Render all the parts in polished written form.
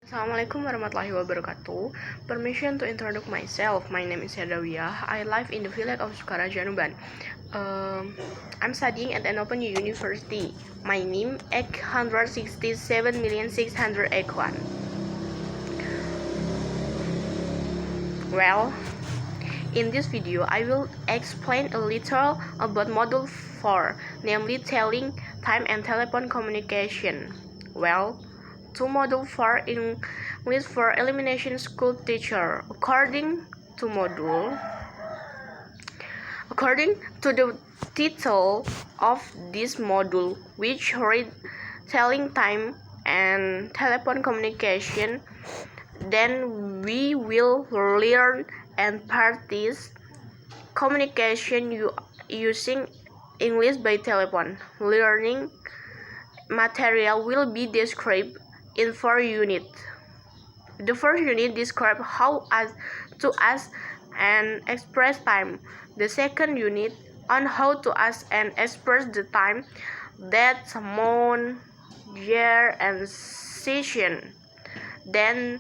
Assalamualaikum warahmatullahi wabarakatuh. Permission to introduce myself. My name is Yadawiyah. I live in the village of Sukaraja, Nuban. I'm studying at an open university. My name 867,681. Well, in this video, I will explain a little about Module 4, namely telling time and telephone communication. Well, to Module 4 English for Elimination School Teacher. According to the title of this module, which read telling time and telephone communication, then we will learn and practice communication using English by telephone. Learning material will be described in 4 units. The first unit describes how to ask and express time. The second unit on how to ask and express the time, date, month, year, and season. Then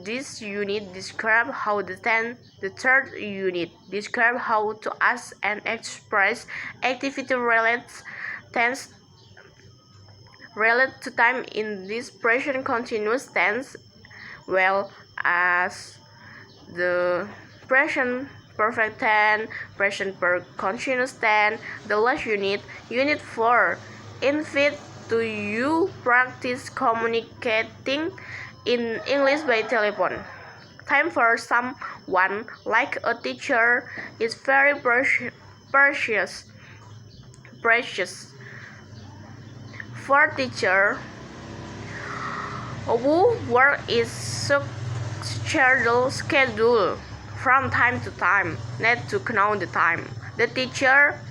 this unit describes how the third unit describes how to ask and express activity relates tense relate to time in this present continuous tense, well as the present perfect tense, present continuous tense. The last unit 4, invite to you practice communicating in English by telephone. Time for someone like a teacher is very precious. For teacher who work is schedule from time to time, need to know the time. The teacher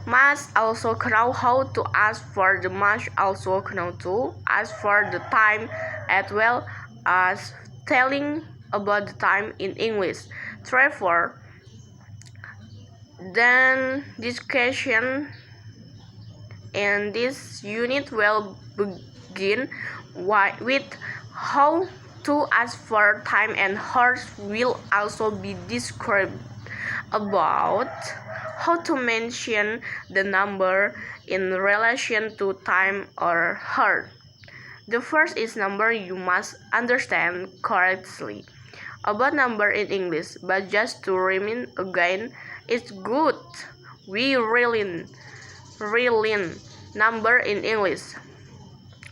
must also know how to ask for the must also know to ask for the time, as well as telling about the time in English. Therefore, then discussion in this unit will begin with how to ask for time, and hers will also be described about how to mention the number in relation to time or her. The first is number. You must understand correctly about number in English, but just to remind again, it's good we really number in English.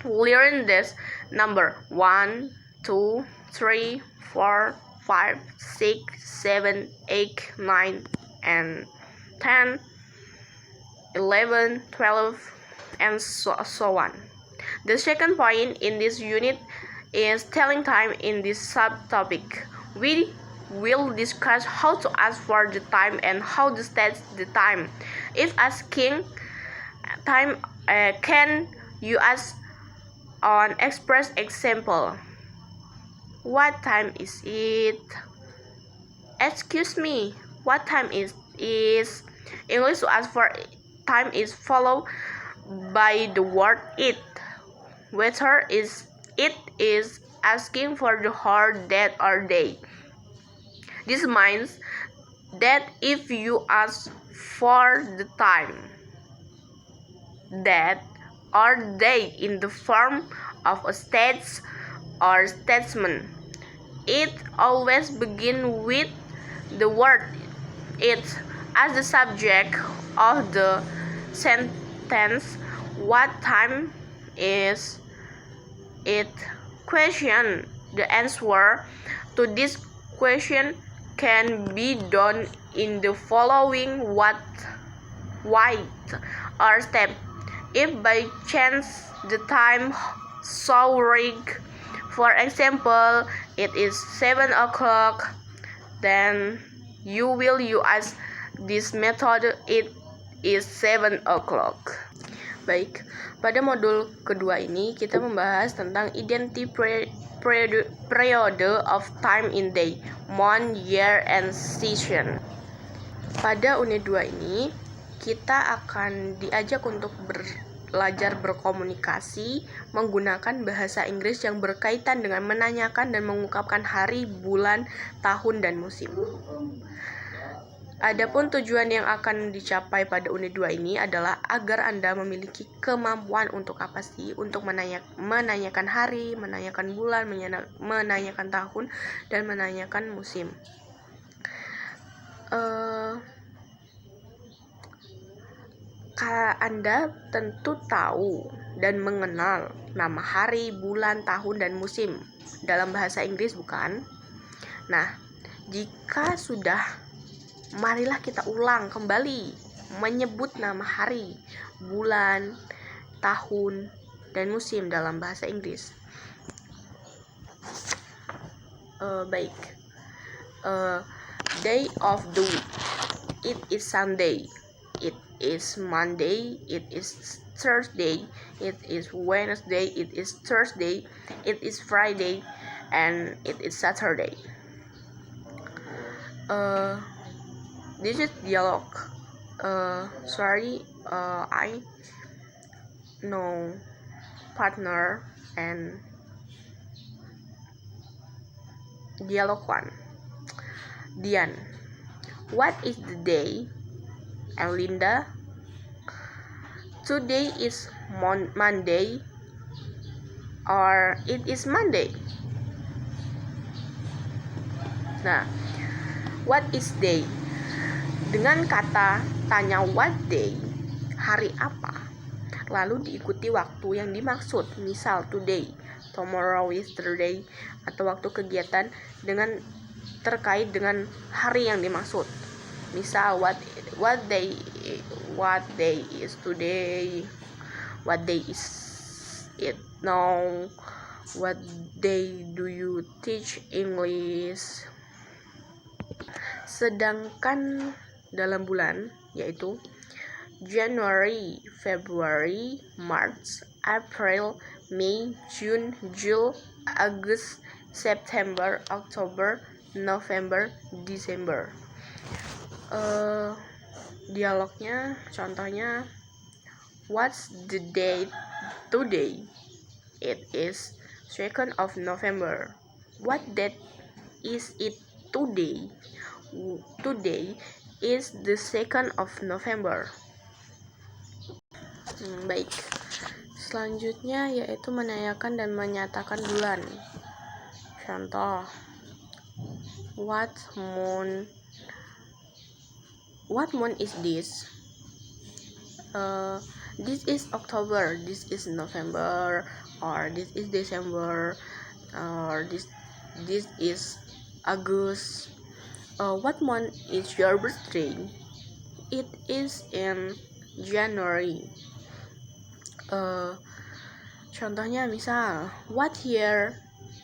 Learn this number 1, 2, 3, 4, 5, 6, 7, 8, 9, and 10, 11, 12, and so on. The second point in this unit is telling time. In this subtopic, we will discuss how to ask for the time and how to state the time. If asking time, can you ask on express example? What time is it? Excuse me, what time is English to ask for time is followed by the word it. Whether it is asking for the hour, date, or day. This means that if you ask for the time, date, or day in the form of a state or statement, it always begins with the word it as the subject of the sentence. What time is it? Question. The answer to this question can be done in the following why or step. If by chance the time so rig, for example, it is 7 o'clock, then you will use this method, it is 7 o'clock. Baik, pada modul kedua ini kita membahas tentang identity period of time in day, month, year, and season. Pada unit 2 ini kita akan diajak untuk belajar berkomunikasi menggunakan bahasa Inggris yang berkaitan dengan menanyakan dan mengungkapkan hari, bulan, tahun, dan musim. Adapun tujuan yang akan dicapai pada unit 2 ini adalah agar Anda memiliki kemampuan untuk apa sih? Untuk menanyakan hari, menanyakan bulan, menanyakan tahun, dan menanyakan musim. Anda tentu tahu dan mengenal nama hari, bulan, tahun, dan musim dalam bahasa Inggris, bukan? Nah, jika sudah, marilah kita ulang kembali menyebut nama hari, bulan, tahun, dan musim dalam bahasa Inggris. Baik. Day of the week. It is Sunday. It is Monday. It is Thursday. It is Wednesday. It is Thursday. It is Friday. And it is Saturday. This is dialogue. Sorry, I no partner and dialogue 1. Dian, what is the day? And Linda, today is Monday, or it is Monday. Nah, what is day? Dengan kata tanya what day, hari apa, lalu diikuti waktu yang dimaksud, misal today, tomorrow, yesterday, atau waktu kegiatan dengan terkait dengan hari yang dimaksud. Misal what day is today, what day is it now, what day do you teach English. Sedangkan dalam bulan yaitu January, February, March, April, May, June, July, August, September, October, November, December. Dialognya contohnya, what's the date today? It is 2nd of November. What date is it today? Today is the 2nd of November. Baik. Selanjutnya yaitu menanyakan dan menyatakan bulan. Contoh, what month is this? This is October, this is November, or this is December, or this is August. What month is your birthday? It is in January. Contohnya misal, what year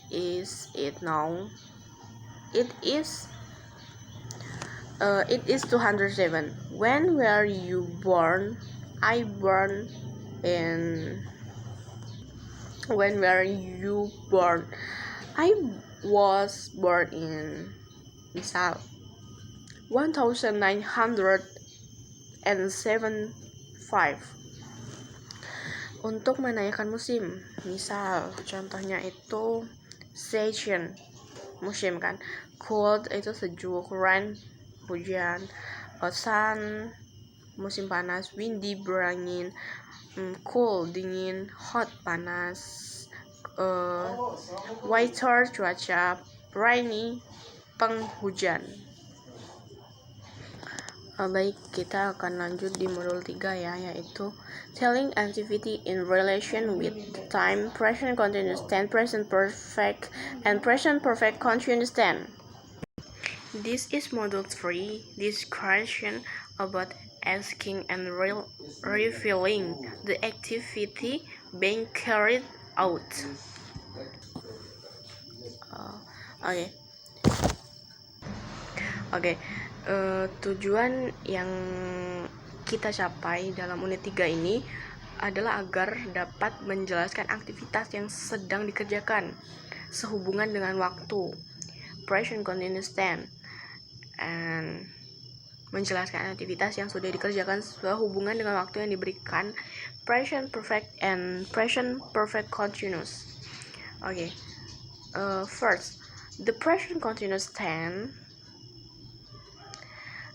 is it now? It is 207. When were you born? I born in. When were you born? I was born in, misal, 1975. Untuk menanyakan musim, misal contohnya itu season, musim kan. Cold itu sejuk, rain hujan, sun musim panas, windy berangin, cool dingin, hot panas, weather cuaca, rainy penghujan. Baik, kita akan lanjut di modul 3 ya, yaitu telling activity in relation with time, present continuous tense, present perfect, and present perfect continuous tense. This is module 3, discussion about asking and revealing the activity being carried out. Oke. Tujuan yang kita capai dalam unit 3 ini adalah agar dapat menjelaskan aktivitas yang sedang dikerjakan sehubungan dengan waktu, present continuous tense, and menjelaskan aktivitas yang sudah dikerjakan sehubungan dengan waktu yang diberikan. Present perfect and present perfect continuous. Okay. First, the present continuous tense.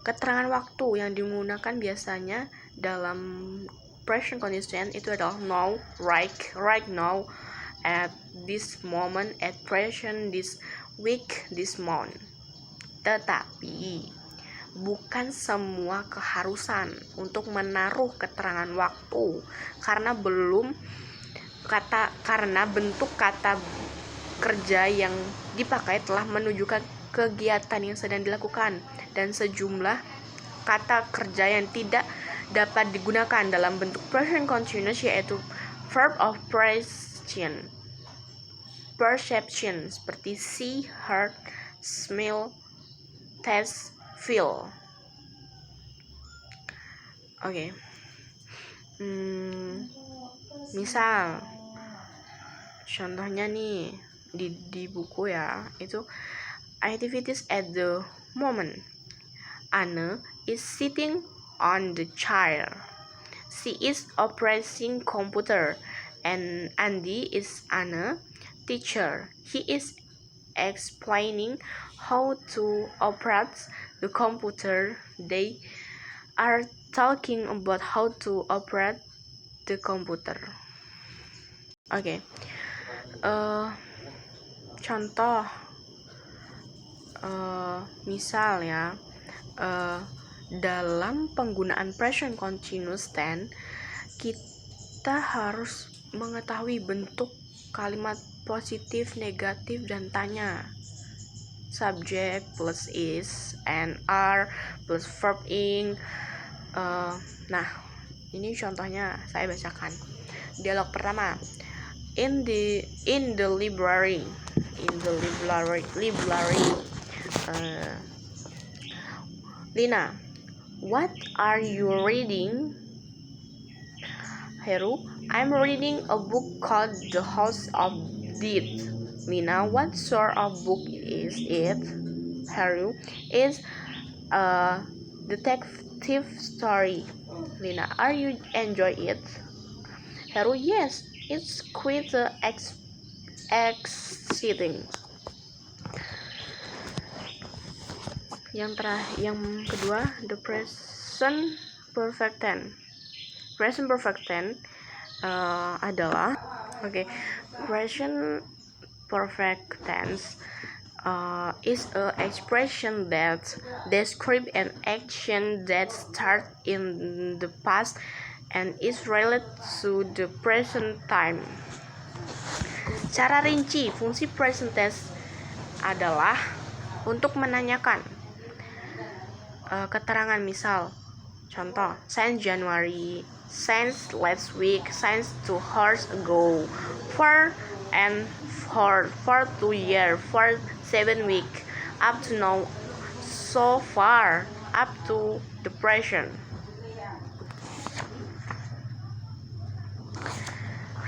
Keterangan waktu yang digunakan biasanya dalam present continuous tense itu adalah now, right now, at this moment, at present, this week, this month. Tetapi bukan semua keharusan untuk menaruh keterangan waktu karena bentuk kata kerja yang dipakai telah menunjukkan kegiatan yang sedang dilakukan, dan sejumlah kata kerja yang tidak dapat digunakan dalam bentuk present continuous yaitu verb of perception seperti see, heard, smell, taste, feel. Oke. Misal contohnya nih di buku ya, itu activities at the moment. Anne is sitting on the chair. She is operating computer. And Andy is Anne teacher. He is explaining how to operate the computer. They are talking about how to operate the computer. Oke. Contoh misal ya, dalam penggunaan present continuous tense kita harus mengetahui bentuk kalimat positif, negatif, dan tanya. Subject plus is and are plus verb ing. Nah, ini contohnya saya bacakan. Dialog pertama. In the library. Lina, what are you reading? Heru, I'm reading a book called The House of Death. Lina, what sort of book is it? Heru, it's a detective story. Lina, are you enjoy it? Heru, yes, it's quite exciting. Yang kedua, the present perfect tense. Present perfect tense adalah present perfect tense is an expression that describes an action that starts in the past and is related to the present time. Cara rinci fungsi present tense adalah untuk menanyakan keterangan, misal contoh, since January, since last week, since 2 hours ago, for 2 years, for 7 weeks, up to now, so far, up to the present.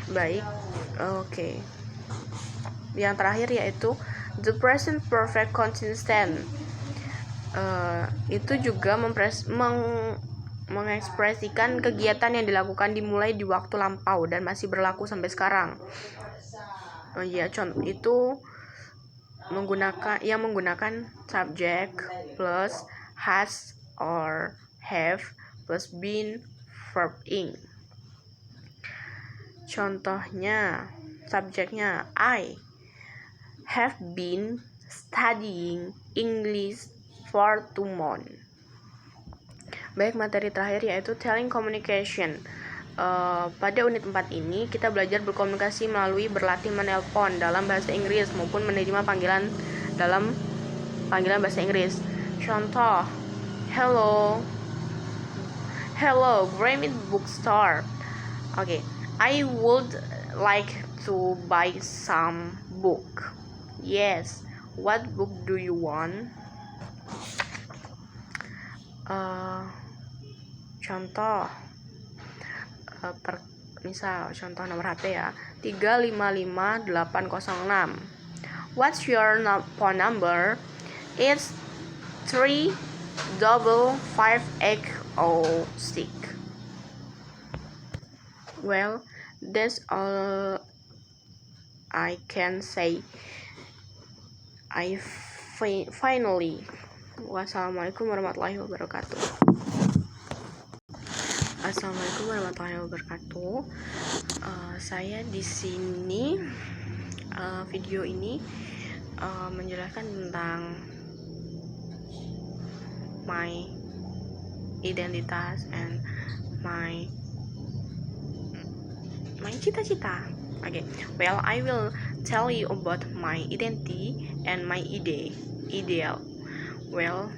Baik, oke. Yang terakhir yaitu the present perfect continuous tense. Itu juga mengekspresikan kegiatan yang dilakukan dimulai di waktu lampau dan masih berlaku sampai sekarang. Contoh itu menggunakan subject plus has or have plus been verb ing. Contohnya, subjeknya I have been studying English for 2 months. Baik, materi terakhir yaitu telling communication. Pada unit 4 ini kita belajar berkomunikasi melalui berlatih menelpon dalam bahasa Inggris maupun menerima panggilan dalam panggilan bahasa Inggris. Contoh, hello, Grammar Bookstore. I would like to buy some book. Yes, what book do you want? Contoh, misal contoh nomor HP ya, 355-806. What's your phone number? It's 3 double 5 egg or stick. Well, that's all I can say. I finally. Wassalamualaikum warahmatullahi wabarakatuh. Assalamualaikum warahmatullahi wabarakatuh. Saya di sini video ini menjelaskan tentang my identitas and my cita-cita. Okay, well, I will tell you about my identity and my ideal. Well,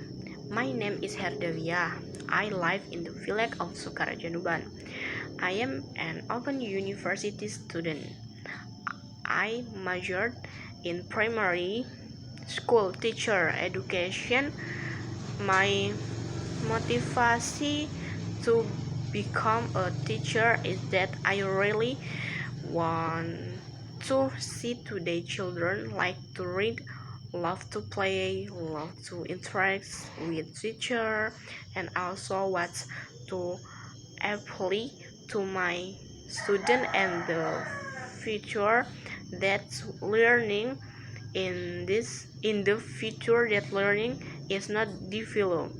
my name is Herdavia. I live in the village of Sukaraja Nuban. I am an open university student. I majored in primary school teacher education. My motivation to become a teacher is that I really want to see today children like to read, love to play, love to interact with teacher, and also what to apply to my student and the future that learning in the future that learning is not difficult.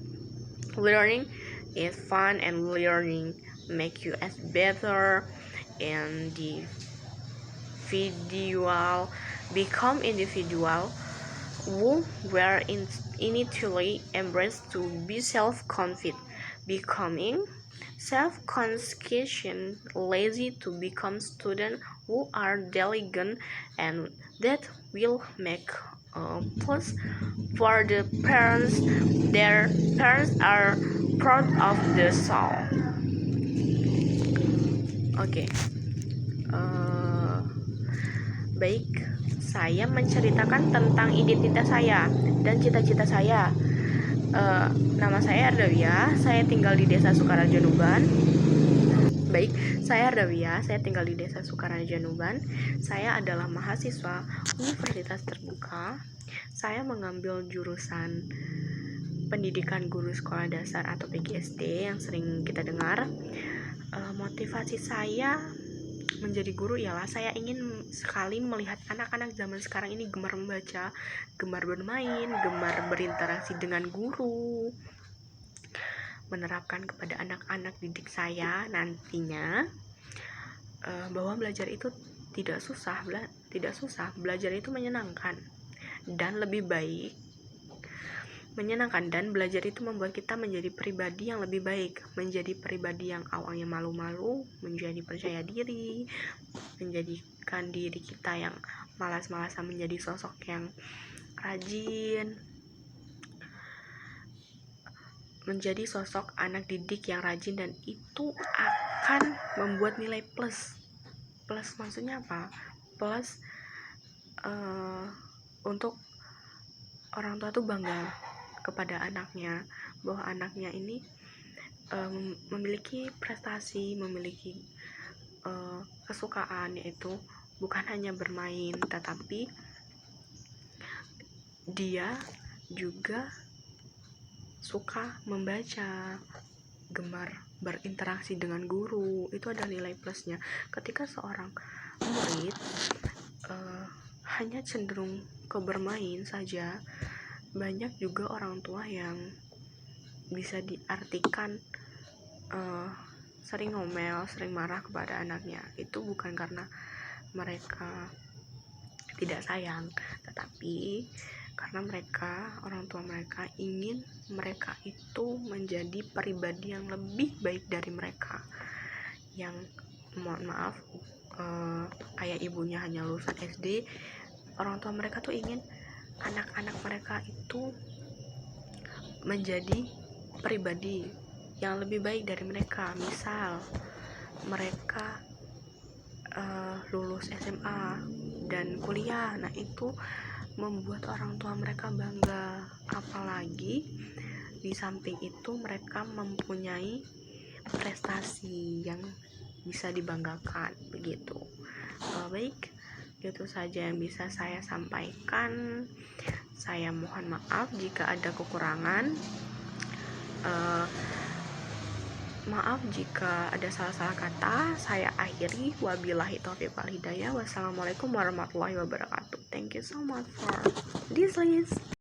Learning is fun and learning make you as better and the individual become individual who were initially embraced to be self-confident, becoming self-conscious, lazy to become students who are diligent, and that will make a plus for the parents. Their parents are proud of the soul. Okay. Baik, saya menceritakan tentang identitas saya dan cita-cita saya. Nama saya Ardawia, saya tinggal di desa Sukaraja Nuban. Baik, saya Ardawia, saya tinggal di desa Sukaraja Nuban. Saya adalah mahasiswa Universitas Terbuka. Saya mengambil jurusan pendidikan guru sekolah dasar atau PGSD yang sering kita dengar. Motivasi saya menjadi guru ialah saya ingin sekali melihat anak-anak zaman sekarang ini gemar membaca, gemar bermain, gemar berinteraksi dengan guru, menerapkan kepada anak-anak didik saya nantinya bahwa belajar itu tidak susah, belajar itu menyenangkan dan lebih baik. Menyenangkan dan belajar itu membuat kita menjadi pribadi yang lebih baik, menjadi pribadi yang awalnya malu-malu, menjadi percaya diri, menjadikan diri kita yang malas-malasan menjadi sosok yang rajin, menjadi sosok anak didik yang rajin, dan itu akan membuat nilai plus maksudnya apa? Plus untuk orang tua tuh bangga kepada anaknya, bahwa anaknya ini memiliki prestasi, memiliki kesukaan, yaitu bukan hanya bermain, tetapi dia juga suka membaca, gemar berinteraksi dengan guru. Itu ada nilai plusnya. Ketika seorang murid hanya cenderung ke bermain saja, banyak juga orang tua yang bisa diartikan sering ngomel, sering marah kepada anaknya. Itu bukan karena mereka tidak sayang, tetapi karena orang tua mereka ingin mereka itu menjadi pribadi yang lebih baik dari mereka, yang mohon maaf ayah ibunya hanya lulusan SD. Orang tua mereka tuh ingin anak-anak mereka itu menjadi pribadi yang lebih baik dari mereka. Misal mereka lulus SMA dan kuliah, nah itu membuat orang tua mereka bangga. Apalagi di samping itu mereka mempunyai prestasi yang bisa dibanggakan, begitu. Baik, itu saja yang bisa saya sampaikan. Saya mohon maaf jika ada kekurangan. Maaf jika ada salah-salah kata. Saya akhiri. Wabillahi taufiq wal hidayah. Wassalamualaikum warahmatullahi wabarakatuh. Thank you so much for this list.